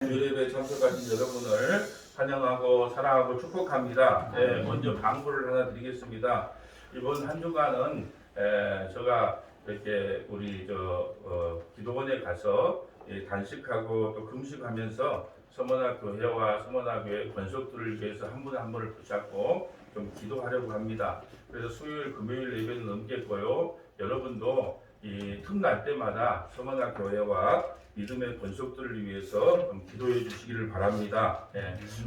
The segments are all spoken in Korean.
주일예배에 참석하신 여러분을 환영하고 사랑하고 축복합니다. 먼저 방구를 하나 드리겠습니다. 이번 한 주간은 제가 이렇게 우리 기도원에 가서 단식하고 또 금식하면서 서머나 교회와 서머나 교회 권속들을 위해서 한 분 한 분을 붙잡고 좀 기도하려고 합니다. 그래서 수요일, 금요일 예배는 넘겠고요. 여러분도 이 틈날 때마다 서머나 교회와 믿음의 권속들을 위해서 좀 기도해 주시기를 바랍니다.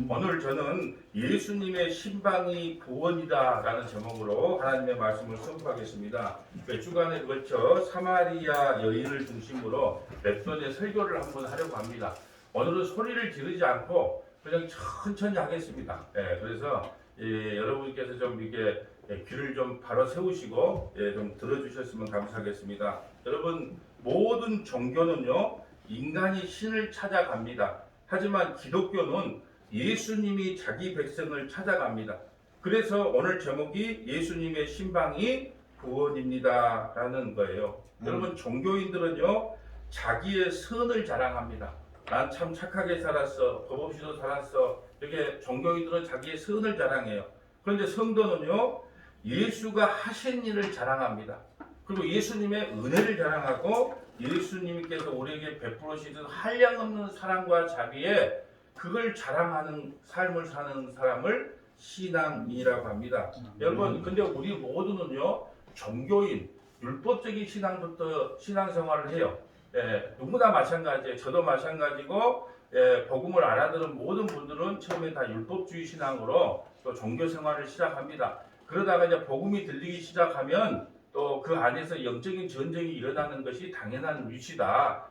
오늘 저는 예수님의 신방이 구원이다 라는 제목으로 하나님의 말씀을 선포하겠습니다. 몇 주간에 걸쳐 사마리아 여인을 중심으로 몇 번의 설교를 한번 하려고 합니다. 오늘은 소리를 지르지 않고 그냥 천천히 하겠습니다. 그래서 여러분께서 좀 이렇게 귀를 좀 바로 세우시고 좀 들어주셨으면 감사하겠습니다. 여러분, 모든 종교는요 인간이 신을 찾아갑니다. 하지만 기독교는 예수님이 자기 백성을 찾아갑니다. 그래서 오늘 제목이 예수님의 신방이 구원입니다 라는 거예요. 여러분, 종교인들은요 자기의 선을 자랑합니다. 난 참 착하게 살았어, 법 없이도 살았어. 이렇게 종교인들은 자기의 선을 자랑해요. 그런데 성도는요 예수가 하신 일을 자랑합니다. 그리고 예수님의 은혜를 자랑하고 예수님께서 우리에게 베풀으시는 한량없는 사랑과 자비에 그걸 자랑하는 삶을 사는 사람을 신앙인이라고 합니다. 여러분, 근데 우리 모두는요 종교인, 율법적인 신앙부터 신앙생활을 해요. 누구나 마찬가지예요. 저도 마찬가지고 복음을 알아들은 모든 분들은 처음에 다 율법주의 신앙으로 또 종교 생활을 시작합니다. 그러다가 이제 복음이 들리기 시작하면 또 그 안에서 영적인 전쟁이 일어나는 것이 당연한 위치다.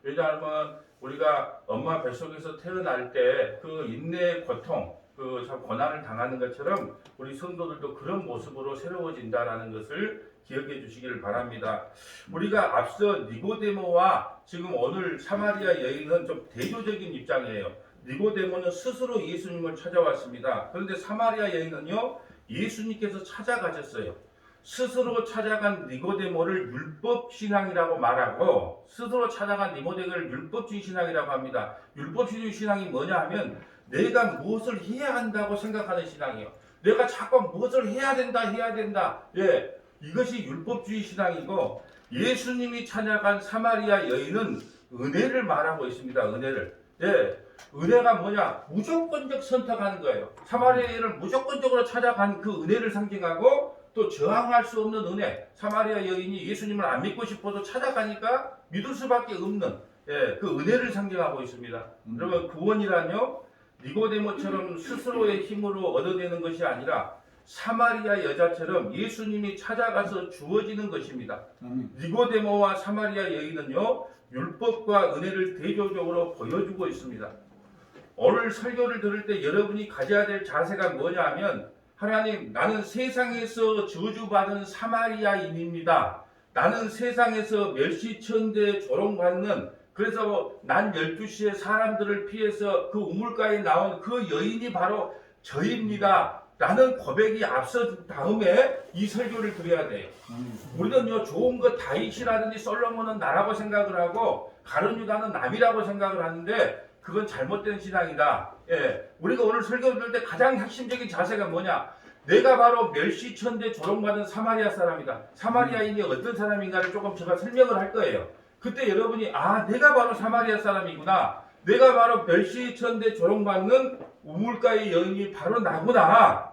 왜냐하면 우리가 엄마 뱃속에서 태어날 때 그 인내의 고통, 그 참 고난을 당하는 것처럼 우리 성도들도 그런 모습으로 새로워진다라는 것을 기억해 주시기를 바랍니다. 우리가 앞서 니고데모와 지금 오늘 사마리아 여인은 좀 대조적인 입장이에요. 니고데모는 스스로 예수님을 찾아왔습니다. 그런데 사마리아 여인은요 예수님께서 찾아가셨어요. 스스로 찾아간 니고데모를 율법신앙이라고 말하고 스스로 찾아간 니고데모를 율법주의 신앙이라고 합니다. 율법주의 신앙이 뭐냐 하면 내가 무엇을 해야 한다고 생각하는 신앙이에요. 내가 자꾸 무엇을 해야 된다. 이것이 율법주의 신앙이고, 예수님이 찾아간 사마리아 여인은 은혜를 말하고 있습니다. 은혜를. 은혜가 뭐냐? 무조건적 선택하는 거예요. 사마리아 여인을 무조건적으로 찾아간 그 은혜를 상징하고 또 저항할 수 없는 은혜. 사마리아 여인이 예수님을 안 믿고 싶어도 찾아가니까 믿을 수밖에 없는 그 은혜를 상징하고 있습니다. 여러분, 구원이란요 니고데모처럼 스스로의 힘으로 얻어내는 것이 아니라 사마리아 여자처럼 예수님이 찾아가서 주어지는 것입니다. 니고데모와 사마리아 여인은요 율법과 은혜를 대조적으로 보여주고 있습니다. 오늘 설교를 들을 때 여러분이 가져야 될 자세가 뭐냐 하면, 하나님, 나는 세상에서 저주받은 사마리아인입니다. 나는 세상에서 멸시천대 조롱받는, 그래서 난 12시에 사람들을 피해서 그 우물가에 나온 그 여인이 바로 저입니다 라는 고백이 앞선 다음에 이 설교를 드려야 돼요. 우리는요 좋은 것 다윗이라든지 솔로몬은 나라고 생각을 하고 가룟 유다는 남이라고 생각을 하는데 그건 잘못된 신앙이다. 우리가 오늘 설교를 들을 때 가장 핵심적인 자세가 뭐냐? 내가 바로 멸시천대 조롱받은 사마리아 사람이다. 사마리아인이 어떤 사람인가를 조금 제가 설명을 할 거예요. 그때 여러분이 내가 바로 사마리아 사람이구나. 내가 바로 멸시천대 조롱받는 우물가의 여인이 바로 나구나.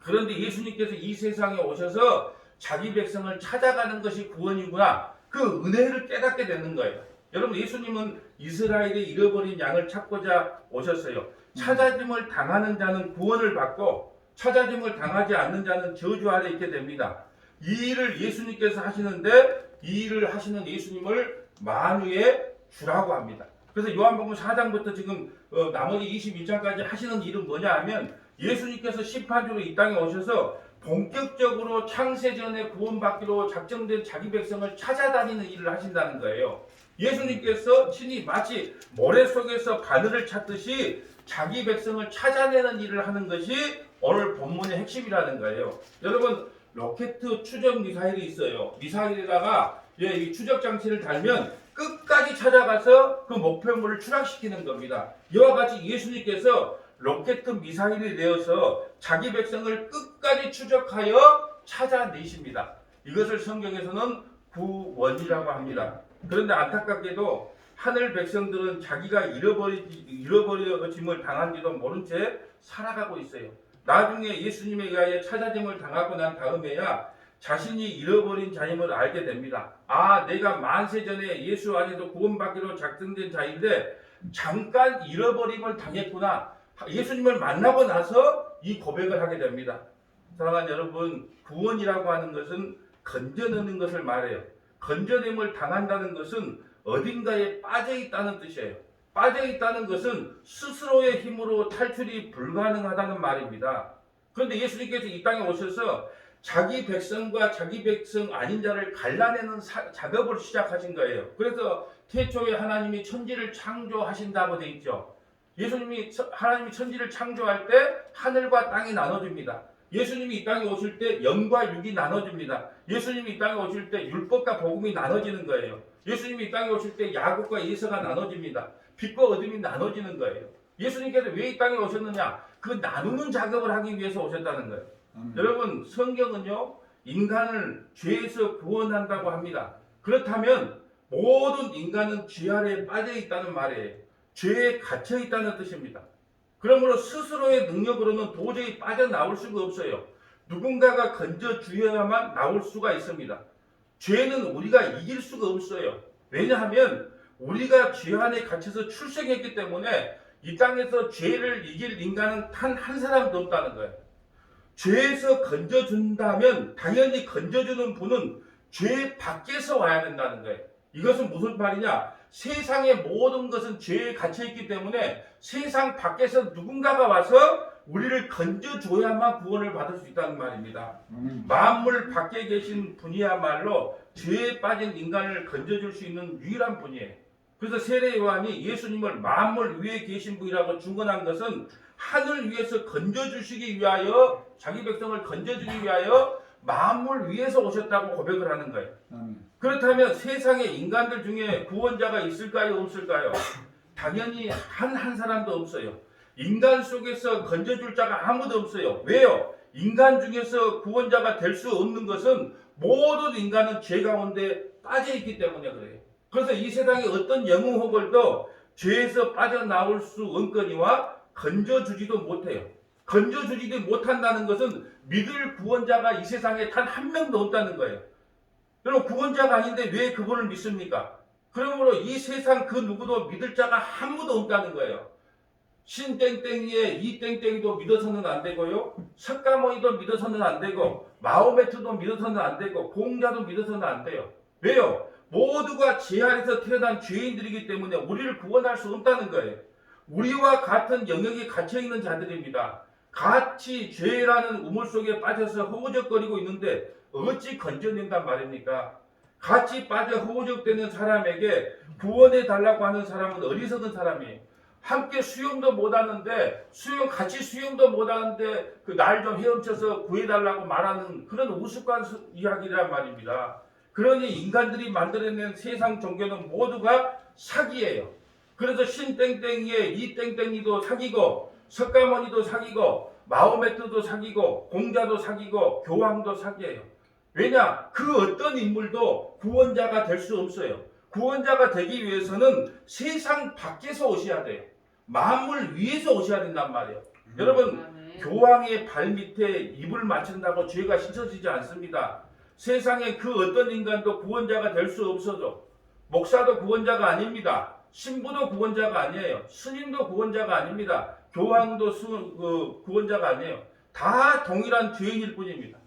그런데 예수님께서 이 세상에 오셔서 자기 백성을 찾아가는 것이 구원이구나. 그 은혜를 깨닫게 되는 거예요. 여러분, 예수님은 이스라엘의 잃어버린 양을 찾고자 오셨어요. 찾아짐을 당하는 자는 구원을 받고 찾아짐을 당하지 않는 자는 저주 아래 있게 됩니다. 이 일을 예수님께서 하시는데 이 일을 하시는 예수님을 만유의 주라고 합니다. 그래서 요한복음 4장부터 지금 나머지 22장까지 하시는 일은 뭐냐 하면, 예수님께서 심판주로 이 땅에 오셔서 본격적으로 창세전에 구원받기로 작정된 자기 백성을 찾아다니는 일을 하신다는 거예요. 예수님께서 친히 마치 모래 속에서 바늘을 찾듯이 자기 백성을 찾아내는 일을 하는 것이 오늘 본문의 핵심이라는 거예요. 여러분, 로켓 추적 미사일이 있어요. 미사일에다가 이 추적 장치를 달면 끝까지 찾아가서 그 목표물을 추락시키는 겁니다. 이와 같이 예수님께서 로켓 미사일이 되어서 자기 백성을 끝까지 추적하여 찾아내십니다. 이것을 성경에서는 구원이라고 합니다. 그런데 안타깝게도 하늘 백성들은 자기가 잃어버려짐을 당한지도 모른 채 살아가고 있어요. 나중에 예수님에 의하여 찾아짐을 당하고 난 다음에야 자신이 잃어버린 자임을 알게 됩니다. 아, 내가 만세 전에 예수 안에서 구원받기로 작정된 자인데 잠깐 잃어버림을 당했구나. 예수님을 만나고 나서 이 고백을 하게 됩니다. 사랑하는 여러분, 구원이라고 하는 것은 건져내는 것을 말해요. 건져냄을 당한다는 것은 어딘가에 빠져있다는 뜻이에요. 빠져있다는 것은 스스로의 힘으로 탈출이 불가능하다는 말입니다. 그런데 예수님께서 이 땅에 오셔서 자기 백성과 자기 백성 아닌 자를 갈라내는 작업을 시작하신 거예요. 그래서 태초에 하나님이 천지를 창조하신다고 되어 있죠. 하나님이 천지를 창조할 때 하늘과 땅이 나눠집니다. 예수님이 이 땅에 오실 때 영과 육이 나눠집니다. 예수님이 이 땅에 오실 때 율법과 복음이 나눠지는 거예요. 예수님이 이 땅에 오실 때 야곱과 에서가 나눠집니다. 빛과 어둠이 나눠지는 거예요. 예수님께서 왜 이 땅에 오셨느냐? 그 나누는 작업을 하기 위해서 오셨다는 거예요. 여러분, 성경은요, 인간을 죄에서 구원한다고 합니다. 그렇다면 모든 인간은 죄 아래에 빠져 있다는 말이에요. 죄에 갇혀 있다는 뜻입니다. 그러므로 스스로의 능력으로는 도저히 빠져나올 수가 없어요. 누군가가 건져주어야만 나올 수가 있습니다. 죄는 우리가 이길 수가 없어요. 왜냐하면 우리가 죄 안에 갇혀서 출생했기 때문에 이 땅에서 죄를 이길 인간은 단 한 사람도 없다는 거예요. 죄에서 건져준다면 당연히 건져주는 분은 죄 밖에서 와야 된다는 거예요. 이것은 무슨 말이냐? 세상의 모든 것은 죄에 갇혀있기 때문에 세상 밖에서 누군가가 와서 우리를 건져줘야만 구원을 받을 수 있다는 말입니다. 만물 밖에 계신 분이야말로 죄에 빠진 인간을 건져줄 수 있는 유일한 분이에요. 그래서 세례 요한이 예수님을 만물 위에 계신 분이라고 증언한 것은 하늘 위에서 건져주시기 위하여, 자기 백성을 건져주기 위하여 만물 위에서 오셨다고 고백을 하는 거예요. 그렇다면 세상에 인간들 중에 구원자가 있을까요? 없을까요? 당연히 한 사람도 없어요. 인간 속에서 건져줄 자가 아무도 없어요. 왜요? 인간 중에서 구원자가 될 수 없는 것은 모든 인간은 죄 가운데 빠져있기 때문에 그래요. 그래서 이 세상에 어떤 영웅 혹을도 죄에서 빠져나올 수 없거니와 건져주지도 못해요. 건져주지도 못한다는 것은 믿을 구원자가 이 세상에 단 한 명도 없다는 거예요. 여러분, 구원자가 아닌데 왜 그분을 믿습니까? 그러므로 이 세상 그 누구도 믿을 자가 아무도 없다는 거예요. 신땡땡이에 이 땡땡이도 믿어서는 안 되고요. 석가모니도 믿어서는 안 되고, 마호메트도 믿어서는 안 되고, 공자도 믿어서는 안 돼요. 왜요? 모두가 죄 아래서 태어난 죄인들이기 때문에 우리를 구원할 수 없다는 거예요. 우리와 같은 영역에 갇혀있는 자들입니다. 같이 죄라는 우물 속에 빠져서 허우적거리고 있는데 어찌 건져낸단 말입니까? 같이 빠져 허우적대는 사람에게 구원해 달라고 하는 사람은 어리석은 사람이에요. 함께 수영도 못하는데 같이 수영도 못하는데 그 날 좀 헤엄쳐서 구해달라고 말하는 그런 우스꽝 이야기란 말입니다. 그러니 인간들이 만들어낸 세상 종교는 모두가 사기예요. 그래서 신땡땡이에 이 땡땡이도 사기고, 석가모니도 사기고, 마호메트도 사기고, 공자도 사기고, 교황도 사기예요. 왜냐? 그 어떤 인물도 구원자가 될 수 없어요. 구원자가 되기 위해서는 세상 밖에서 오셔야 돼요. 만물 위에서 오셔야 된단 말이에요. 여러분, 교황의 발밑에 입을 맞춘다고 죄가 씻어지지 않습니다. 세상에 그 어떤 인간도 구원자가 될 수 없어도, 목사도 구원자가 아닙니다. 신부도 구원자가 아니에요. 스님도 구원자가 아닙니다. 교황도 구원자가 아니에요. 다 동일한 죄인일 뿐입니다.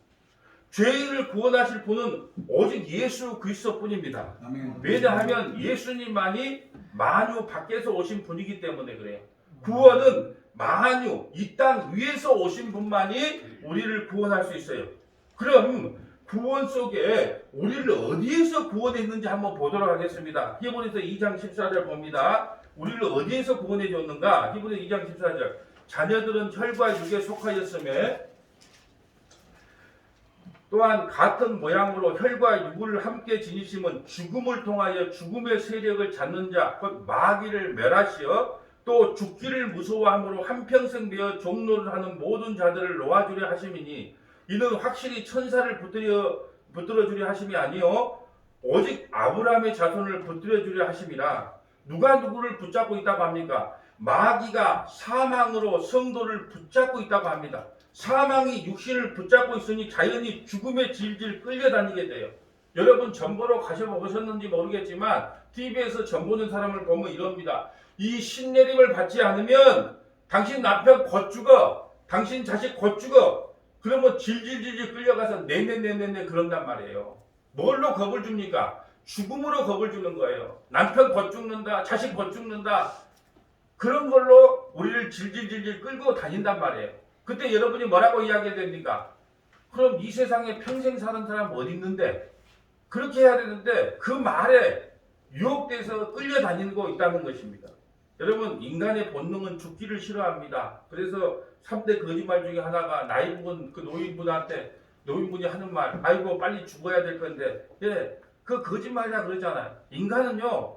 죄인을 구원하실 분은 오직 예수 그리스도뿐입니다. 왜냐하면 예수님만이 만유 밖에서 오신 분이기 때문에 그래요. 구원은 만유, 이 땅 위에서 오신 분만이 우리를 구원할 수 있어요. 그럼 구원 속에 우리를 어디에서 구원했는지 한번 보도록 하겠습니다. 히브리서 2장 14절 봅니다. 우리를 어디에서 구원해 줬는가? 히브리서 2장 14절. 자녀들은 혈과 육에 속하였음에 또한 같은 모양으로 혈과 육을 함께 지니심은 죽음을 통하여 죽음의 세력을 잡는 자, 곧 마귀를 멸하시어 또 죽기를 무서워함으로 한평생 되어 종노를 하는 모든 자들을 놓아주려 하심이니 이는 확실히 천사를 붙들어 주려 하심이 아니요 오직 아브라함의 자손을 붙들어 주려 하심이라. 누가 누구를 붙잡고 있다고 합니까? 마귀가 사망으로 성도를 붙잡고 있다고 합니다. 사망이 육신을 붙잡고 있으니 자연히 죽음에 질질 끌려다니게 돼요. 여러분 전보러 가셔보셨는지 모르겠지만 TV에서 전보는 사람을 보면 이럽니다. 이 신내림을 받지 않으면 당신 남편 곧 죽어, 당신 자식 곧 죽어. 그러면 질질질질 끌려가서 네네네네네 그런단 말이에요. 뭘로 겁을 줍니까? 죽음으로 겁을 주는 거예요. 남편 곧 죽는다, 자식 곧 죽는다, 그런 걸로 우리를 질질질질 끌고 다닌단 말이에요. 그때 여러분이 뭐라고 이야기해야 됩니까? 그럼 이 세상에 평생 사는 사람 어디 있는데? 그렇게 해야 되는데 그 말에 유혹돼서 끌려다니고 있다는 것입니다. 여러분, 인간의 본능은 죽기를 싫어합니다. 그래서 3대 거짓말 중에 하나가 나이 먹은 그 노인분이 하는 말, 아이고 빨리 죽어야 될 건데, 예, 그 거짓말이라 그러잖아요. 인간은요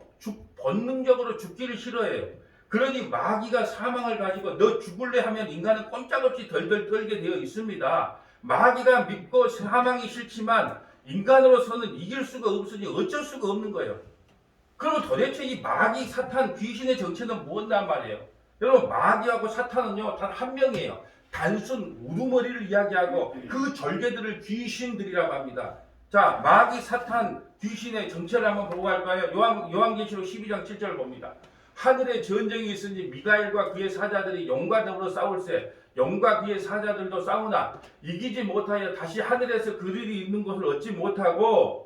본능적으로 죽기를 싫어해요. 그러니 마귀가 사망을 가지고 너 죽을래 하면 인간은 꼼짝없이 덜덜 떨게 되어 있습니다. 마귀가 믿고 사망이 싫지만 인간으로서는 이길 수가 없으니 어쩔 수가 없는 거예요. 그러면 도대체 이 마귀, 사탄, 귀신의 정체는 무엇이란 말이에요? 여러분, 마귀하고 사탄은요 단 한 명이에요. 단순 우두머리를 이야기하고 그 절개들을 귀신들이라고 합니다. 자, 마귀, 사탄, 귀신의 정체를 한번 보고 갈까요? 요한계시록 12장 7절을 봅니다. 하늘에 전쟁이 있으니 미가엘과 그의 사자들이 영과 더불어 싸울세. 영과 그의 사자들도 싸우나 이기지 못하여 다시 하늘에서 그들이 있는 것을 얻지 못하고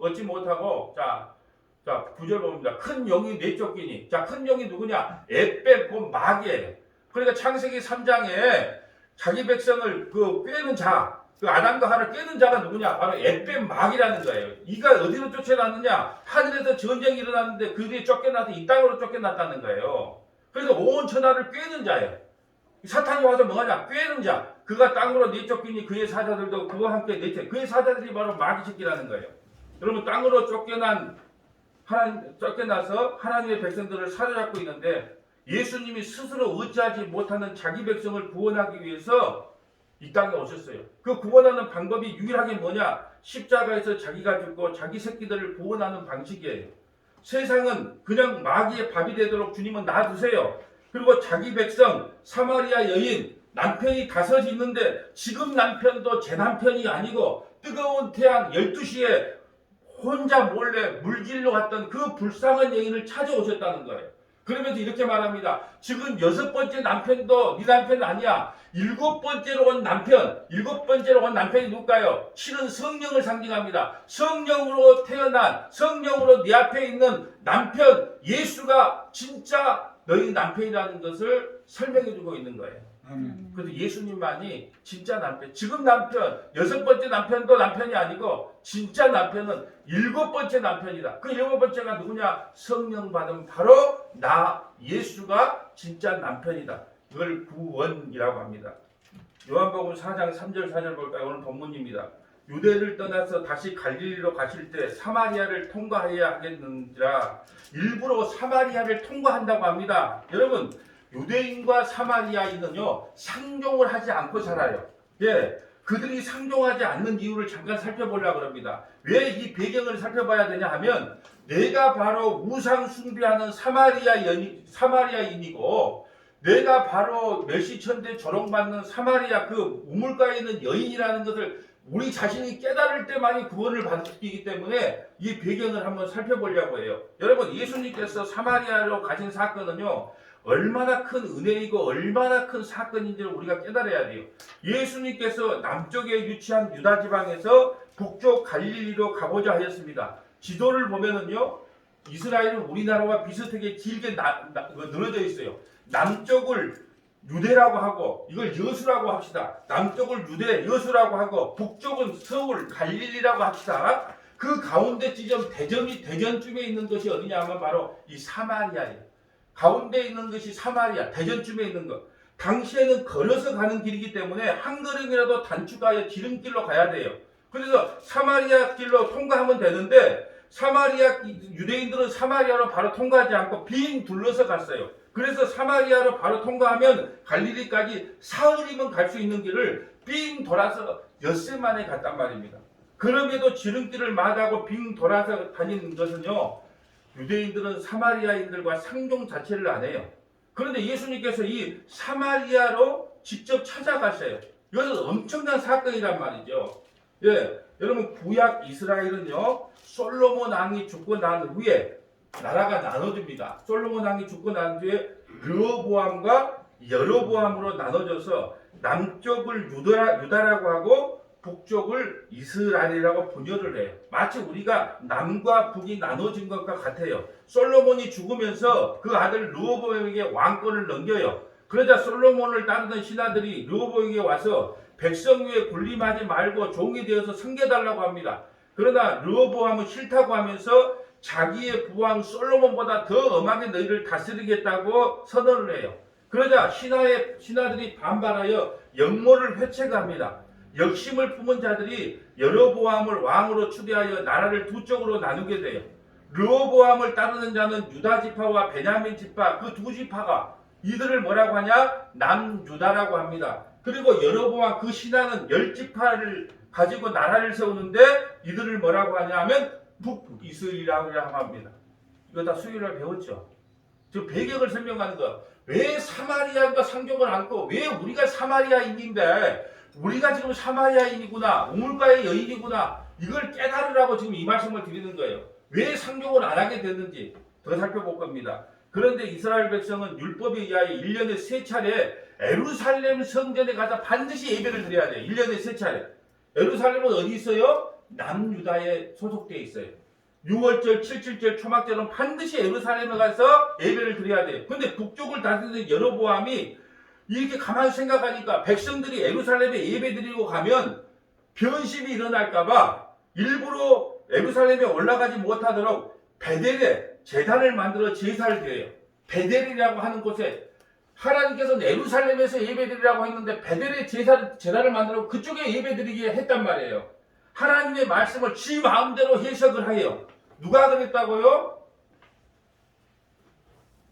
자 9절 봅니다. 큰 영이 내쫓기니. 자, 큰 영이 누구냐? 에벨 곧 마귀예요. 그러니까 창세기 3장에 자기 백성을 꿰는 자, 그 아담과 하를 꿰는 자가 누구냐? 바로 에벨 마귀라는 거예요. 이가 어디로 쫓겨났느냐? 하늘에서 전쟁이 일어났는데 그들이 쫓겨나서 이 땅으로 쫓겨났다는 거예요. 그래서 온 천하를 꿰는 자예요. 사탄이 와서 뭐하냐? 꿰는 자. 그가 땅으로 내쫓기니 그의 사자들도 그와 함께 내쫓. 그의 사자들이 바로 마귀 새끼라는 거예요. 여러분, 땅으로 쫓겨나서 하나님의 백성들을 사로잡고 있는데 예수님이 스스로 어찌하지 못하는 자기 백성을 구원하기 위해서 이 땅에 오셨어요. 그 구원하는 방법이 유일하게 뭐냐? 십자가에서 자기가 죽고 자기 새끼들을 구원하는 방식이에요. 세상은 그냥 마귀의 밥이 되도록 주님은 놔두세요. 그리고 자기 백성 사마리아 여인 남편이 5이 있는데 지금 남편도 제 남편이 아니고 뜨거운 태양 12시에 혼자 몰래 물길로 갔던 그 불쌍한 여인을 찾아오셨다는 거예요. 그러면서 이렇게 말합니다. 지금 6번째 남편도 네 남편 아니야. 7번째로 온 남편이 누굴까요? 실은 성령을 상징합니다. 성령으로 태어난, 성령으로 네 앞에 있는 남편 예수가 진짜 너희 남편이라는 것을 설명해 주고 있는 거예요. 그래서 예수님만이 진짜 남편, 지금 남편, 6번째 남편도 남편이 아니고 진짜 남편은 7번째 남편이다. 그 7번째가 누구냐? 성령 받은 바로 나 예수가 진짜 남편이다. 이걸 구원이라고 합니다. 요한복음 4장 3절 4절 볼까요? 오늘 본문입니다. 유대를 떠나서 다시 갈릴리로 가실 때 사마리아를 통과해야 하겠는지라 일부러 사마리아를 통과한다고 합니다. 여러분, 유대인과 사마리아인은요 상종을 하지 않고 살아요. 예, 그들이 상종하지 않는 이유를 잠깐 살펴보려고 합니다. 왜 이 배경을 살펴봐야 되냐 하면 내가 바로 우상 숭배하는 사마리아인이고 내가 바로 멸시천대 조롱받는 사마리아 그 우물가에 있는 여인이라는 것을 우리 자신이 깨달을 때만이 구원을 받기 때문에 이 배경을 한번 살펴보려고 해요. 여러분, 예수님께서 사마리아로 가신 사건은요 얼마나 큰 은혜이고 얼마나 큰 사건인지를 우리가 깨달아야 돼요. 예수님께서 남쪽에 위치한 유다 지방에서 북쪽 갈릴리로 가고자 하였습니다. 지도를 보면은요 이스라엘은 우리나라와 비슷하게 길게 늘어져 있어요. 남쪽을 유대라고 하고 이걸 여수라고 합시다. 남쪽을 유대, 여수라고 하고 북쪽은 서울, 갈릴리라고 합시다. 그 가운데 지점 대전쯤에 있는 것이 어디냐 하면 바로 이 사마리아예요. 가운데 있는 것이 사마리아, 대전쯤에 있는 것. 당시에는 걸어서 가는 길이기 때문에 한 걸음이라도 단축하여 지름길로 가야 돼요. 그래서 사마리아 길로 통과하면 되는데 유대인들은 사마리아로 바로 통과하지 않고 빙 둘러서 갔어요. 그래서 사마리아로 바로 통과하면 갈릴리까지 사흘이면 갈 수 있는 길을 빙 돌아서 엿새 만에 갔단 말입니다. 그럼에도 지름길을 마다하고 빙 돌아서 다니는 것은요, 유대인들은 사마리아인들과 상종 자체를 안 해요. 그런데 예수님께서 이 사마리아로 직접 찾아가셔요. 이것은 엄청난 사건이란 말이죠. 예, 여러분 구약 이스라엘은요, 솔로몬 왕이 죽고 난 후에 나라가 나눠집니다. 솔로몬 왕이 죽고 난 뒤에 르호보암과 여로보암으로 나눠져서 남쪽을 유다라고 하고 북쪽을 이스라엘이라고 분열을 해요. 마치 우리가 남과 북이 나눠진 것과 같아요. 솔로몬이 죽으면서 그 아들 르호보암에게 왕권을 넘겨요. 그러자 솔로몬을 따르던 신하들이 르호보암에게 와서 백성 위에 군림하지 말고 종이 되어서 섬겨달라고 합니다. 그러나 르호보암은 싫다고 하면서 자기의 부왕 솔로몬보다 더 엄하게 너희를 다스리겠다고 선언을 해요. 그러자 신하들이 반발하여 역모를 회책합니다. 역심을 품은 자들이 여로보암을 왕으로 추대하여 나라를 두 쪽으로 나누게 돼요. 르호보암을 따르는 자는 유다 지파와 베냐민 지파, 그 두 지파가 이들을 뭐라고 하냐? 남유다라고 합니다. 그리고 여로보암 그 신하는 10지파를 가지고 나라를 세우는데 이들을 뭐라고 하냐 하면 북이스라엘이라고 합니다. 이거 다 수요일에 배웠죠. 저 배경을 설명하는 거. 왜 사마리아인과 상종을 않고 왜 우리가 사마리아인인데 우리가 지금 사마리아인이구나, 우물가의 여인이구나, 이걸 깨달으라고 지금 이 말씀을 드리는 거예요. 왜 상종을 안 하게 됐는지 더 살펴볼 겁니다. 그런데 이스라엘 백성은 율법에 의하여 1년에 3차례 예루살렘 성전에 가서 반드시 예배를 드려야 돼요. 1년에 3차례. 예루살렘은 어디 있어요? 남유다에 소속되어 있어요. 6월절, 7.7절, 초막절은 반드시 예루살렘에 가서 예배를 드려야 돼요. 근데 북쪽을 다스리는 여로보암이 이렇게 가만히 생각하니까 백성들이 예루살렘에 예배 드리고 가면 변심이 일어날까봐 일부러 예루살렘에 올라가지 못하도록 베델에 제단을 만들어 제사를 드려요. 베델이라고 하는 곳에 하나님께서는 예루살렘에서 예배 드리라고 했는데 베델에 제단을 만들어 그쪽에 예배 드리게 했단 말이에요. 하나님의 말씀을 지 마음대로 해석을 해요. 누가 그랬다고요?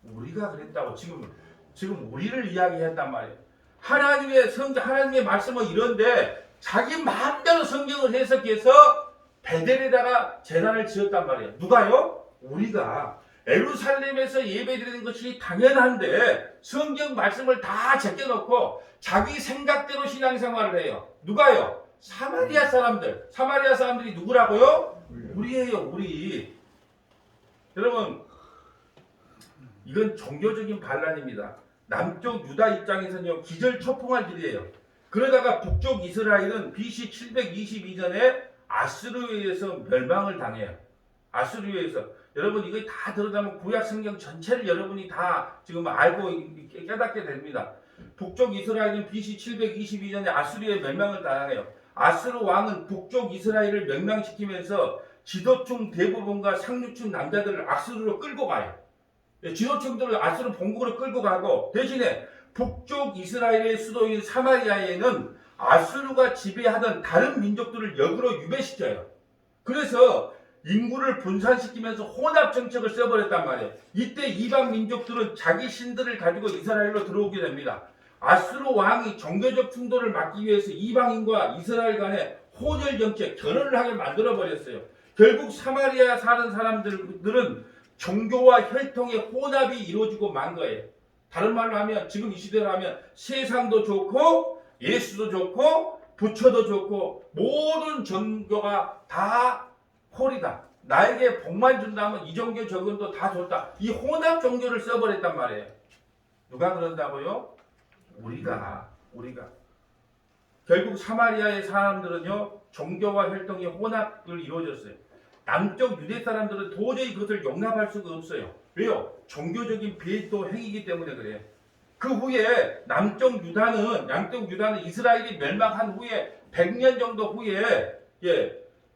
우리가 그랬다고. 지금 우리를 이야기했단 말이에요. 하나님의 말씀은 이런데 자기 마음대로 성경을 해석해서 베델에다가 제단을 지었단 말이에요. 누가요? 우리가. 예루살렘에서 예배드리는 것이 당연한데 성경 말씀을 다 제껴놓고 자기 생각대로 신앙생활을 해요. 누가요? 사마리아 사람들. 사마리아 사람들이 누구라고요? 우리예요, 우리. 여러분, 이건 종교적인 반란입니다. 남쪽 유다 입장에서는요, 기절초풍할 일이에요. 그러다가 북쪽 이스라엘은 BC 722년에 아수르에 의해서 멸망을 당해요. 아수르에 의해서. 여러분, 이거 다 들어가면 구약 성경 전체를 여러분이 다 지금 알고 깨닫게 됩니다. 북쪽 이스라엘은 BC 722년에 아수르의 멸망을 당해요. 아수르 왕은 북쪽 이스라엘을 멸망시키면서 지도층 대부분과 상류층 남자들을 아수르로 끌고 가요. 지도층들을 아수르 본국으로 끌고 가고 대신에 북쪽 이스라엘의 수도인 사마리아에는 아수르가 지배하던 다른 민족들을 역으로 유배시켜요. 그래서 인구를 분산시키면서 혼합 정책을 써버렸단 말이에요. 이때 이방 민족들은 자기 신들을 가지고 이스라엘로 들어오게 됩니다. 아수르 왕이 종교적 충돌을 막기 위해서 이방인과 이스라엘 간에 혼혈 정책, 결혼을 하게 만들어버렸어요. 결국 사마리아 사는 사람들은 종교와 혈통의 혼합이 이루어지고 만 거예요. 다른 말로 하면 지금 이 시대로 하면 세상도 좋고 예수도 좋고 부처도 좋고 모든 종교가 다 홀이다. 나에게 복만 준다면 이 종교 저건도 다 좋다. 이 혼합 종교를 써버렸단 말이에요. 누가 그런다고요? 우리가. 결국 사마리아의 사람들은요, 종교와 혈통의 혼합을 이루어졌어요. 남쪽 유대 사람들은 도저히 그것을 용납할 수가 없어요. 왜요? 종교적인 배도 행위이기 때문에 그래요. 그 후에 양쪽 유다는 이스라엘이 멸망한 후에 100년 정도 후에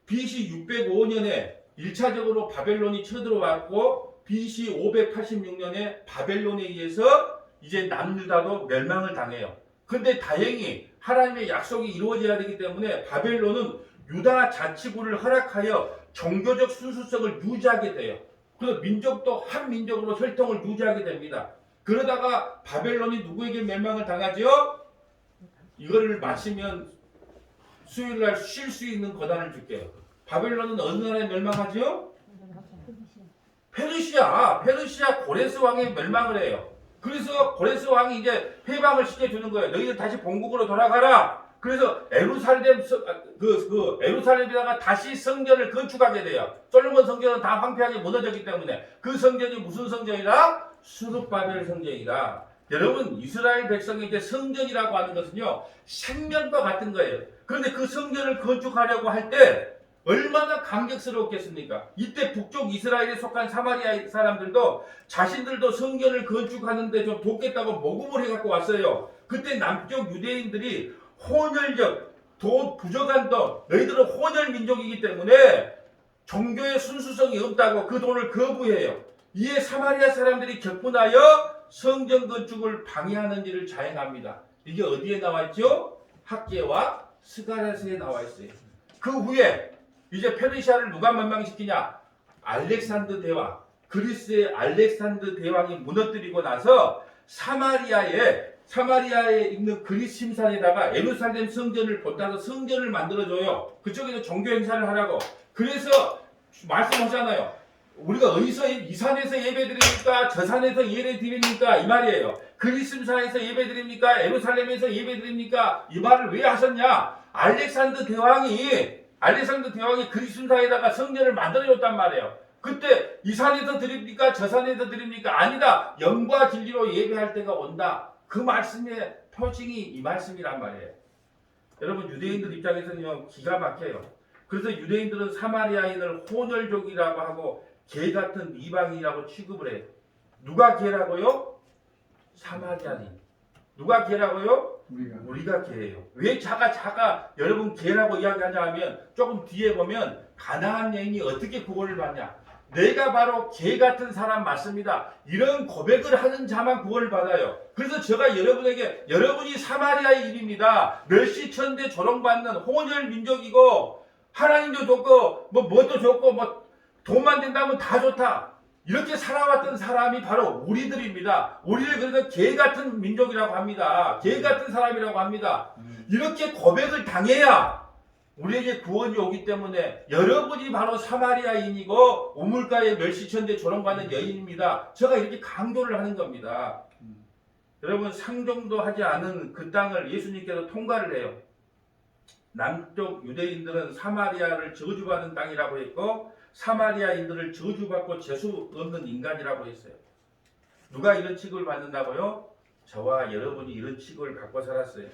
BC 605년에 1차적으로 바벨론이 쳐들어왔고 BC 586년에 바벨론에 의해서 이제 남유다도 멸망을 당해요. 근데 다행히 하나님의 약속이 이루어져야 되기 때문에 바벨론은 유다 자치구를 허락하여 종교적 순수성을 유지하게 돼요. 그래서 민족도 한 민족으로 혈통을 유지하게 됩니다. 그러다가 바벨론이 누구에게 멸망을 당하죠? 이거를 마시면 수요일날 쉴 수 있는 권한을 줄게요. 바벨론은 어느 나라에 멸망하죠? 페르시아 고레스 왕이 멸망을 해요. 그래서 고레스 왕이 이제 회방을 시켜주는 거예요. 너희들 다시 본국으로 돌아가라. 그래서 에루살렘에다가 다시 성전을 건축하게 돼요. 솔로몬 성전은 다 황폐하게 무너졌기 때문에 그 성전이 무슨 성전이라? 수룹바벨 성전이라. 여러분 이스라엘 백성의 이제 성전이라고 하는 것은요 생명과 같은 거예요. 그런데 그 성전을 건축하려고 할 때 얼마나 감격스러웠겠습니까? 이때 북쪽 이스라엘에 속한 사마리아 사람들도 자신들도 성전을 건축하는데 좀 돕겠다고 모금을 해갖고 왔어요. 그때 남쪽 유대인들이 혼혈적, 돈 부족한 돈, 너희들은 혼혈 민족이기 때문에 종교의 순수성이 없다고 그 돈을 거부해요. 이에 사마리아 사람들이 격분하여 성전 건축을 방해하는 일을 자행합니다. 이게 어디에 나와 있죠? 학계와 스가랴서에 나와 있어요. 그 후에 이제 페르시아를 누가 멸망시키냐? 알렉산더 대왕, 그리스의 알렉산더 대왕이 무너뜨리고 나서 사마리아에 있는 그리심산에다가 예루살렘 성전을 본따서 성전을 만들어줘요. 그쪽에서 종교 행사를 하라고. 그래서 말씀하잖아요. 우리가 어디서 이 산에서 예배드립니까? 저 산에서 예배드립니까? 이 말이에요. 그리심산에서 예배드립니까? 예루살렘에서 예배드립니까? 이 말을 왜 하셨냐? 알렉산더 대왕이 그리심산에다가 성전을 만들어줬단 말이에요. 그때 이 산에서 드립니까? 저 산에서 드립니까? 아니다. 영과 진리로 예배할 때가 온다. 그 말씀의 표징이 이 말씀이란 말이에요. 여러분 유대인들 입장에서는 기가 막혀요. 그래서 유대인들은 사마리아인을 혼혈족이라고 하고 개 같은 이방인이라고 취급을 해요. 누가 개라고요? 사마리아인. 누가 개라고요? 우리가 개예요. 왜 자가 여러분 개라고 이야기하냐 하면 조금 뒤에 보면 가나안 여인이 어떻게 구원을 받냐. 내가 바로 개 같은 사람 맞습니다. 이런 고백을 하는 자만 구원을 받아요. 그래서 제가 여러분에게 여러분이 사마리아인입니다. 멸시천대 조롱받는 혼혈 민족이고 하나님도 좋고 뭐도 좋고 돈만 된다면 다 좋다. 이렇게 살아왔던 사람이 바로 우리들입니다. 우리를 그래서 개 같은 민족이라고 합니다. 개 같은 사람이라고 합니다. 이렇게 고백을 당해야 우리에게 구원이 오기 때문에 여러분이 바로 사마리아인이고 우물가에 멸시천대 조롱받는 여인입니다. 제가 이렇게 강조를 하는 겁니다. 여러분 상종도 하지 않은 그 땅을 예수님께서 통과를 해요. 남쪽 유대인들은 사마리아를 저주받은 땅이라고 했고 사마리아인들을 저주받고 재수 없는 인간이라고 했어요. 누가 이런 취급을 받는다고요? 저와 여러분이 이런 취급을 받고 살았어요.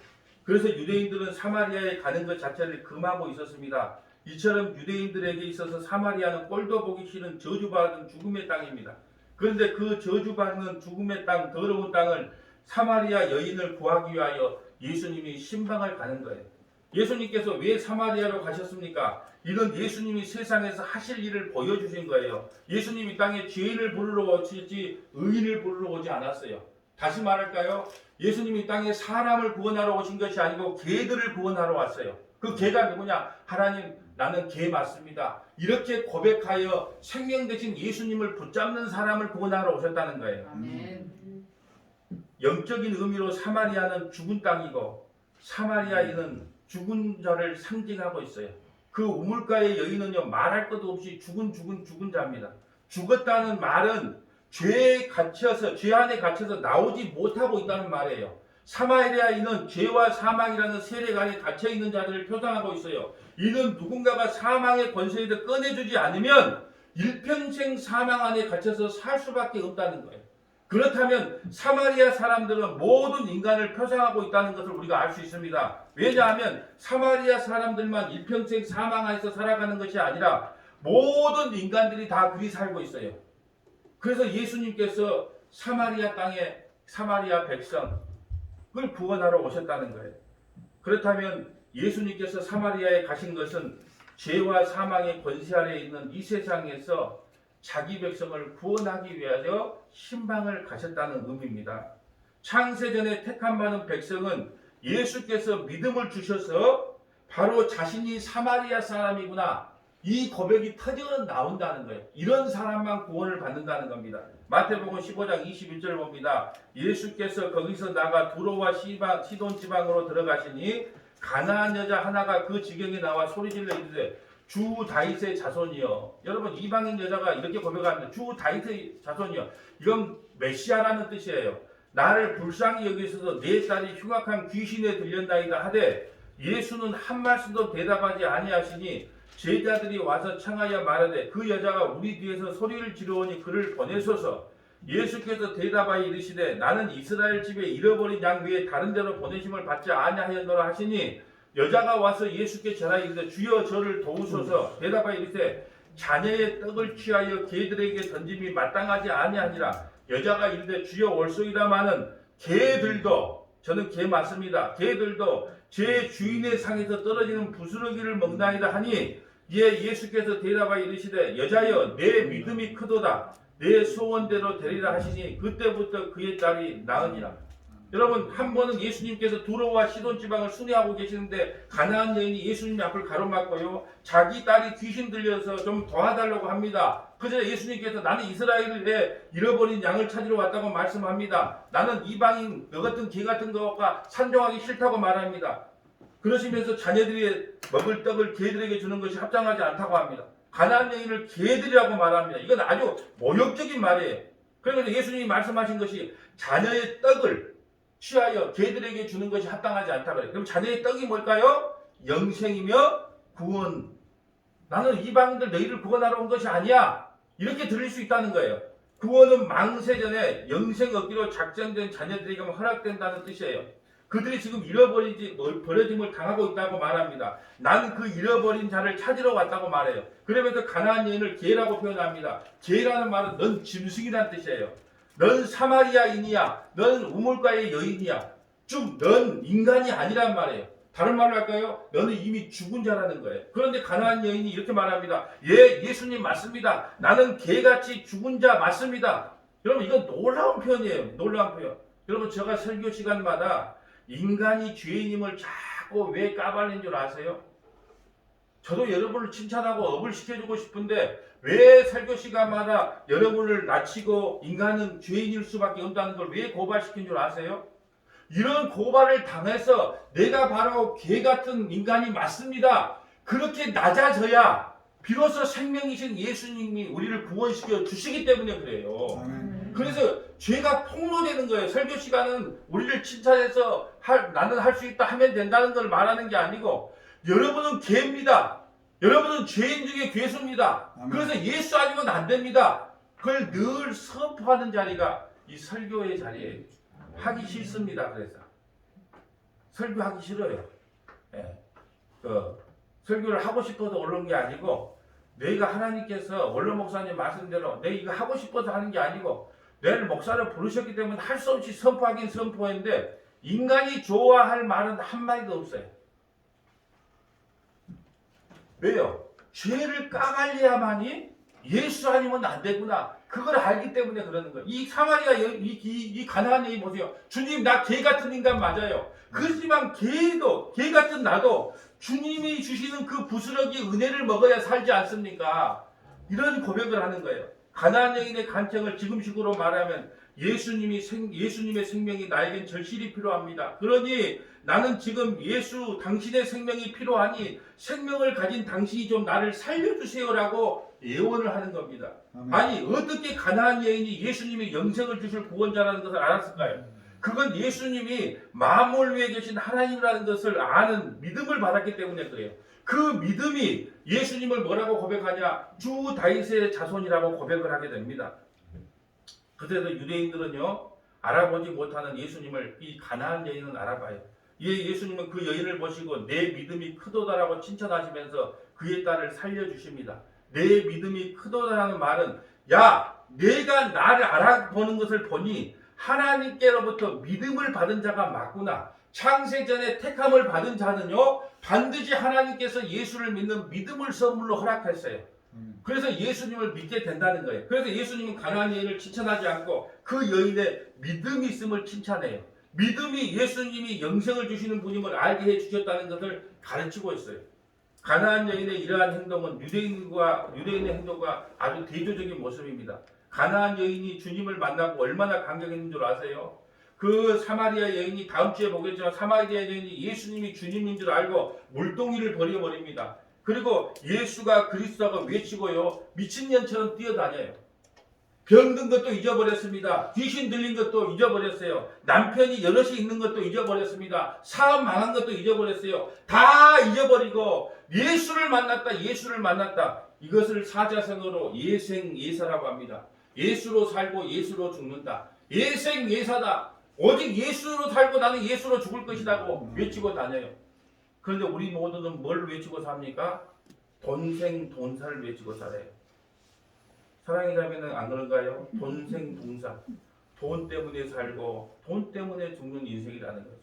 그래서 유대인들은 사마리아에 가는 것 자체를 금하고 있었습니다. 이처럼 유대인들에게 있어서 사마리아는 꼴도 보기 싫은 저주받은 죽음의 땅입니다. 그런데 그 저주받는 죽음의 땅, 더러운 땅을 사마리아 여인을 구하기 위하여 예수님이 신방을 가는 거예요. 예수님께서 왜 사마리아로 가셨습니까? 이건 예수님이 세상에서 하실 일을 보여주신 거예요. 예수님이 땅에 죄인을 부르러 오시지 의인을 부르러 오지 않았어요. 다시 말할까요? 예수님이 땅에 사람을 구원하러 오신 것이 아니고 개들을 구원하러 왔어요. 그 개가 누구냐? 하나님 나는 개 맞습니다. 이렇게 고백하여 생명 대신 예수님을 붙잡는 사람을 구원하러 오셨다는 거예요. 아멘. 영적인 의미로 사마리아는 죽은 땅이고 사마리아인은 죽은 자를 상징하고 있어요. 그 우물가의 여인은요 말할 것도 없이 죽은 자입니다. 죽었다는 말은 죄에 갇혀서 죄 안에 갇혀서 나오지 못하고 있다는 말이에요. 사마리아인은 죄와 사망이라는 세력 안에 갇혀 있는 자들을 표상하고 있어요. 이는 누군가가 사망의 권세에서 꺼내주지 않으면 일평생 사망 안에 갇혀서 살 수밖에 없다는 거예요. 그렇다면 사마리아 사람들은 모든 인간을 표상하고 있다는 것을 우리가 알 수 있습니다. 왜냐하면 사마리아 사람들만 일평생 사망 안에서 살아가는 것이 아니라 모든 인간들이 다 그리 살고 있어요. 그래서 예수님께서 사마리아 땅에 사마리아 백성을 구원하러 오셨다는 거예요. 그렇다면 예수님께서 사마리아에 가신 것은 죄와 사망의 권세 아래에 있는 이 세상에서 자기 백성을 구원하기 위하여 신방을 가셨다는 의미입니다. 창세전에 택함 받은 백성은 예수께서 믿음을 주셔서 바로 자신이 사마리아 사람이구나. 이 고백이 터져 나온다는 거예요. 이런 사람만 구원을 받는다는 겁니다. 마태복음 15장 21절 봅니다. 예수께서 거기서 나가 두로와 시돈 지방으로 들어가시니 가나안 여자 하나가 그 지경에 나와 소리질러 이르되 주 다윗의 자손이여. 여러분 이방인 여자가 이렇게 고백합니다. 주 다윗의 자손이여. 이건 메시아라는 뜻이에요. 나를 불쌍히 여기셔서 내 딸이 흉악한 귀신에 들렸나이다 하되 예수는 한 말씀도 대답하지 아니하시니 제자들이 와서 청하여 말하되 그 여자가 우리 뒤에서 소리를 지르오니 그를 보내소서. 예수께서 대답하여 이르시되 나는 이스라엘 집에 잃어버린 양 외에 다른 데로 보내심을 받지 아니하였노라 하시니 여자가 와서 예수께 절하여 이르되 주여 저를 도우소서. 대답하여 이르되 자녀의 떡을 취하여 개들에게 던짐이 마땅하지 아니하니라. 여자가 이르되 주여 올소이다마는 개들도, 저는 개 맞습니다, 개들도 제 주인의 상에서 떨어지는 부스러기를 먹나이다 하니 이에 예수께서 대답하여 이르시되 여자여 내 믿음이 크도다. 내 소원대로 되리라 하시니 그때부터 그의 딸이 나으니라. 여러분 한 번은 예수님께서 두로와 시돈 지방을 순회하고 계시는데 가나안 여인이 예수님 앞을 가로막고요. 자기 딸이 귀신 들려서 좀 도와달라고 합니다. 그래서 예수님께서 나는 이스라엘에 잃어버린 양을 찾으러 왔다고 말씀합니다. 나는 이방인 너 같은 개 같은 것과 산종하기 싫다고 말합니다. 그러시면서 자녀들이 먹을 떡을 개들에게 주는 것이 합당하지 않다고 합니다. 가나안 여인을 개들이라고 말합니다. 이건 아주 모욕적인 말이에요. 그러면서 예수님이 말씀하신 것이 자녀의 떡을 취하여 개들에게 주는 것이 합당하지 않다 그래요. 그럼 자녀의 떡이 뭘까요? 영생이며 구원. 나는 이방인들 너희를 구원하러 온 것이 아니야. 이렇게 들릴 수 있다는 거예요. 구원은 망세전에 영생 얻기로 작정된 자녀들에게만 허락된다는 뜻이에요. 그들이 지금 버려짐을 당하고 있다고 말합니다. 나는 그 잃어버린 자를 찾으러 왔다고 말해요. 그러면서 가나안 여인을 개라고 표현합니다. 개라는 말은 넌 짐승이라는 뜻이에요. 넌 사마리아인이야. 넌 우물가의 여인이야. 쭉 넌 인간이 아니란 말이에요. 다른 말로 할까요? 너는 이미 죽은 자라는 거예요. 그런데 가나안 여인이 이렇게 말합니다. 예, 예수님 맞습니다. 나는 개같이 죽은 자 맞습니다. 여러분 이건 놀라운 표현이에요. 놀라운 표현. 여러분 제가 설교 시간마다 인간이 죄인임을 자꾸 왜 까발린 줄 아세요? 저도 여러분을 칭찬하고 업을 시켜주고 싶은데 왜 설교 시간마다 여러분을 낮추고 인간은 죄인일 수밖에 없다는 걸 왜 고발시킨 줄 아세요? 이런 고발을 당해서 내가 바로 개 같은 인간이 맞습니다. 그렇게 낮아져야 비로소 생명이신 예수님이 우리를 구원시켜 주시기 때문에 그래요. 그래서 죄가 폭로되는 거예요. 설교 시간은 우리를 칭찬해서 나는 할 수 있다 하면 된다는 걸 말하는 게 아니고 여러분은 개입니다. 여러분은 죄인 중에 괴수입니다. 그래서 예수 아니면 안 됩니다. 그걸 늘 선포하는 자리가 이 설교의 자리예요. 하기 싫습니다. 그래서 설교하기 싫어요. 예. 설교를 하고 싶어서 올라온 게 아니고 내가 하나님께서 원로 목사님 말씀대로 내가 이거 하고 싶어서 하는 게 아니고 내를 목사를 부르셨기 때문에 할 수 없이 선포하긴 선포했는데 인간이 좋아할 말은 한마디도 없어요. 왜요? 죄를 까발려야만이 예수 아니면 안 되구나. 그걸 알기 때문에 그러는 거예요. 이 사마리아 이 가나안 여인 보세요. 주님 나 개 같은 인간 맞아요. 그렇지만 개 같은 나도 주님이 주시는 그 부스러기 은혜를 먹어야 살지 않습니까? 이런 고백을 하는 거예요. 가나안 여인의 간청을 지금식으로 말하면 예수님의 생명이 나에겐 절실히 필요합니다. 그러니 나는 지금 예수 당신의 생명이 필요하니 생명을 가진 당신이 좀 나를 살려주세요라고 예언을 하는 겁니다. 아니 어떻게 가나안 여인이 예수님이 영생을 주실 구원자라는 것을 알았을까요? 그건 예수님이 만물 위에 계신 하나님이라는 것을 아는 믿음을 받았기 때문에 그래요. 그 믿음이 예수님을 뭐라고 고백하냐? 주 다윗의 자손이라고 고백을 하게 됩니다. 그래서 유대인들은요 알아보지 못하는 예수님을 이 가나안 여인은 알아봐요. 예수님은 그 여인을 보시고 내 믿음이 크도다라고 칭찬하시면서 그의 딸을 살려주십니다. 내 믿음이 크도다라는 말은 야 내가 나를 알아보는 것을 보니 하나님께로부터 믿음을 받은 자가 맞구나. 창세전에 택함을 받은 자는요 반드시 하나님께서 예수를 믿는 믿음을 선물로 허락했어요. 그래서 예수님을 믿게 된다는 거예요. 그래서 예수님은 가나안 여인을 칭찬하지 않고 그 여인의 믿음이 있음을 칭찬해요. 믿음이 예수님이 영생을 주시는 분임을 알게 해주셨다는 것을 가르치고 있어요. 가나안 여인의 이러한 행동은 유대인의 행동과 아주 대조적인 모습입니다. 가나안 여인이 주님을 만나고 얼마나 감격했는 줄 아세요? 그 사마리아 여인이 다음 주에 보겠지만 사마리아 여인이 예수님이 주님인 줄 알고 물동이를 버려버립니다. 그리고 예수가 그리스도가 외치고요. 미친년처럼 뛰어다녀요. 병든 것도 잊어버렸습니다. 귀신 들린 것도 잊어버렸어요. 남편이 여럿이 있는 것도 잊어버렸습니다. 사업 망한 것도 잊어버렸어요. 다 잊어버리고 예수를 만났다. 이것을 사자성어로 예생예사라고 합니다. 예수로 살고 예수로 죽는다. 예생예사다. 오직 예수로 살고 나는 예수로 죽을 것이라고 외치고 다녀요. 그런데 우리 모두는 뭘 외치고 삽니까? 돈생돈사를 외치고 살아요. 사랑이라면 안 그런가요? 돈생동사. 돈 때문에 살고 돈 때문에 죽는 인생이라는 거죠.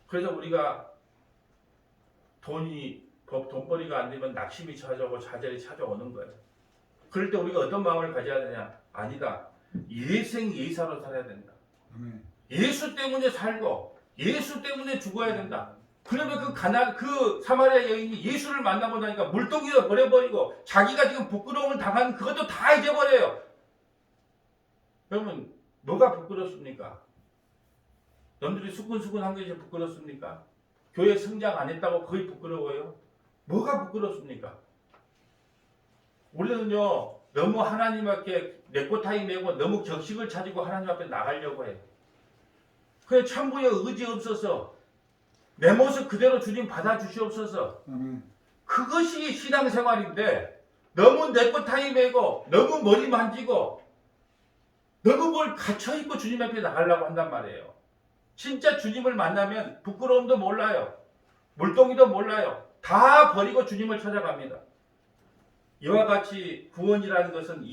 그래서 우리가 돈벌이가 안 되면 낙심이 찾아오고 좌절이 찾아오는 거예요. 그럴 때 우리가 어떤 마음을 가져야 되냐? 아니다. 예생예사로 살아야 된다. 예수 때문에 살고 예수 때문에 죽어야 된다. 그러면 그 사마리아 여인이 예수를 만나고 나니까 물동이도 버려버리고 자기가 지금 부끄러움을 당한 그것도 다 잊어버려요. 그러면 뭐가 부끄럽습니까? 남들이 수근수근한 것이 부끄럽습니까? 교회 성장 안 했다고 거의 부끄러워요? 뭐가 부끄럽습니까? 우리는요 너무 하나님 앞에 내꼬타이 메고 너무 격식을 차지고 하나님 앞에 나가려고 해요. 그냥 참부에 의지 없어서 내 모습 그대로 주님 받아주시옵소서. 그것이 신앙생활인데 너무 내꼬타이 메고 너무 머리 만지고 너무 뭘 갇혀있고 주님 앞에 나가려고 한단 말이에요. 진짜 주님을 만나면 부끄러움도 몰라요. 물동이도 몰라요. 다 버리고 주님을 찾아갑니다. 이와 같이 구원이라는 것은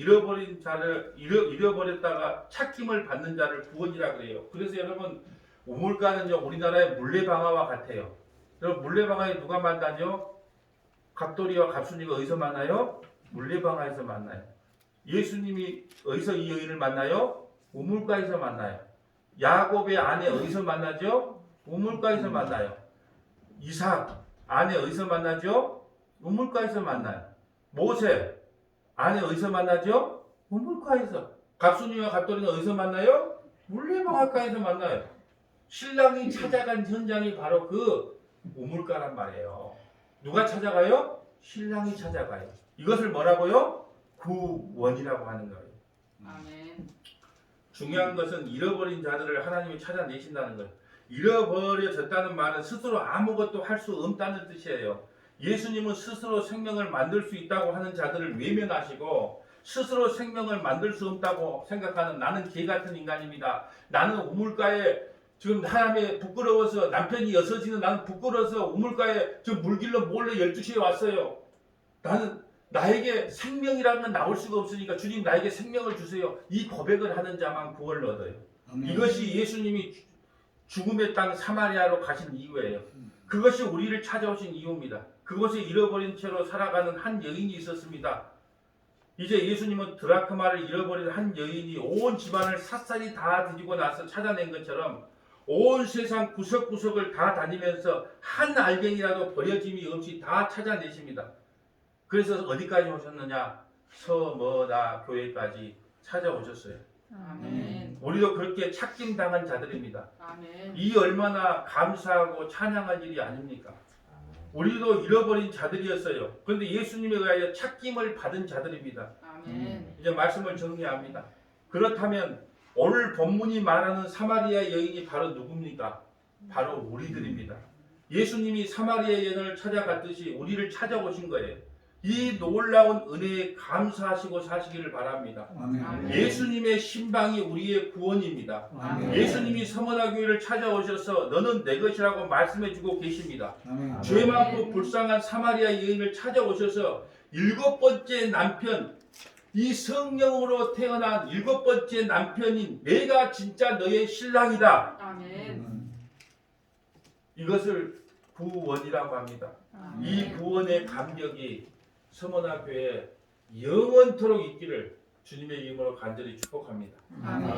잃어버렸다가 찾김을 받는 자를 구원이라고 해요. 그래서 여러분 우물가는요 우리나라의 물레방아와 같아요. 여러분 물레방아에 누가 만나죠? 갑돌이와 갑순이가 어디서 만나요? 물레방아에서 만나요. 예수님이 어디서 이 여인을 만나요? 우물가에서 만나요. 야곱의 아내 어디서 만나죠? 우물가에서 만나요. 이삭 아내 어디서 만나죠? 우물가에서 만나요. 모세 아내 어디서 만나죠? 우물가에서. 갑순이와 갑돌이는 어디서 만나요? 물레방아가에서 만나요. 신랑이 찾아간 현장이 바로 그 우물가란 말이에요. 누가 찾아가요? 신랑이 찾아가요. 이것을 뭐라고요? 구원이라고 하는 거예요. 아멘. 중요한 것은 잃어버린 자들을 하나님이 찾아내신다는 거예요. 잃어버려졌다는 말은 스스로 아무것도 할 수 없다는 뜻이에요. 예수님은 스스로 생명을 만들 수 있다고 하는 자들을 외면하시고 스스로 생명을 만들 수 없다고 생각하는 나는 개 같은 인간입니다. 나는 우물가에 지금 하나님의 부끄러워서 남편이 6시는 나는 부끄러워서 우물가에 저 물길로 몰래 12시에 왔어요. 나에게 생명이라는 건 나올 수가 없으니까 주님 나에게 생명을 주세요. 이 고백을 하는 자만 구원을 얻어요. 이것이 예수님이 죽음의 땅 사마리아로 가신 이유예요. 그것이 우리를 찾아오신 이유입니다. 그것에 잃어버린 채로 살아가는 한 여인이 있었습니다. 이제 예수님은 드라크마를 잃어버린 한 여인이 온 집안을 샅샅이 다 뒤지고 나서 찾아낸 것처럼 온 세상 구석구석을 다 다니면서 한 알갱이라도 버려짐이 없이 다 찾아내십니다. 그래서 어디까지 오셨느냐? 서머나 교회까지 찾아오셨어요. 아멘. 우리도 그렇게 찾김당한 자들입니다. 아멘. 이 얼마나 감사하고 찬양할 일이 아닙니까? 우리도 잃어버린 자들이었어요. 그런데 예수님에 의하여 찾김을 받은 자들입니다. 아멘. 이제 말씀을 정리합니다. 그렇다면 오늘 본문이 말하는 사마리아 여인이 바로 누굽니까? 바로 우리들입니다. 예수님이 사마리아 여인을 찾아갔듯이 우리를 찾아오신 거예요. 이 놀라운 은혜에 감사하시고 사시기를 바랍니다. 아멘. 예수님의 신방이 우리의 구원입니다. 아멘. 예수님이 서머나 교회를 찾아오셔서 너는 내 것이라고 말씀해주고 계십니다. 아멘. 죄 많고 불쌍한 사마리아 여인을 찾아오셔서 7번째 남편, 이 성령으로 태어난 7번째 남편인 내가 진짜 너의 신랑이다. 아멘. 이것을 구원이라고 합니다. 이 구원의 감격이 서머나 교회에 영원토록 있기를 주님의 이름으로 간절히 축복합니다. 아멘.